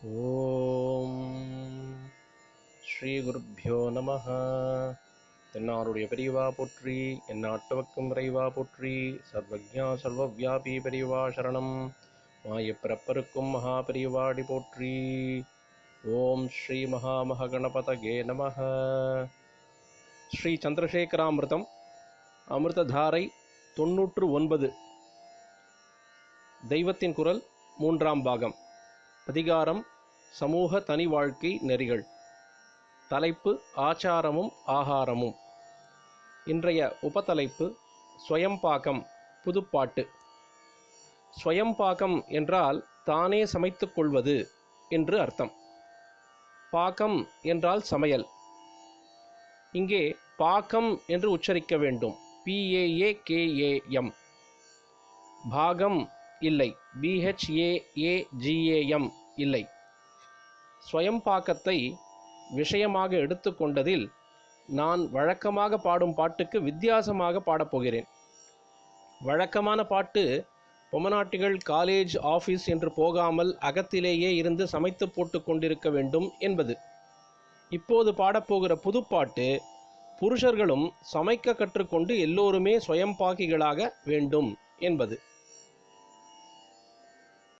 ஓம் ஸ்ரீ குருப்யோ நமஹ. தென்னாருடைய பெரியவா போற்றி, எந்நாட்டவர்க்கும் இறைவா போற்றி, சர்வஜ்ஞா சர்வவ்யாபி பெரியவா சரணம், மாயப்பிறப்பருக்கும் மகா பெரியவாடி போற்றி. ஓம் ஸ்ரீ மகாமகணபதகே நமஹ. ஸ்ரீ சந்திரசேகராமிர்தம் அமிர்ததாரை 99. தெய்வத்தின் குரல் 3ஆம் பாகம். அதிகாரம் சமூக தனி வாழ்க்கை நெறிகள். தலைப்பு ஆச்சாரமும் ஆகாரமும். இன்றைய உபதலைப்பு ஸ்வயம்பாகம், புதுப்பாட்டு. ஸ்வயம்பாகம் என்றால் தானே சமைத்துக் கொள்வது என்று அர்த்தம். பாகம் என்றால் சமையல். இங்கே பாகம் என்று உச்சரிக்க வேண்டும். PAAKAM. பாகம் இல்லை, BHAAGAM இல்லை. ஸ்வயம்பாக்கத்தை விஷயமாக எடுத்துக்கொண்டதில் நான் வழக்கமாக பாடும் பாட்டுக்கு வித்தியாசமாக பாடப்போகிறேன். வழக்கமான பாட்டு பொம்மநாட்டிகள் காலேஜ் ஆஃபீஸ் என்று போகாமல் அகத்திலேயே இருந்து சமைத்து போட்டு கொண்டிருக்க வேண்டும் என்பது. இப்போது பாடப்போகிற புதுப்பாட்டு புருஷர்களும் சமைக்க கற்றுக்கொண்டு எல்லோருமே ஸ்வயம்பாக்கிகளாக வேண்டும் என்பது.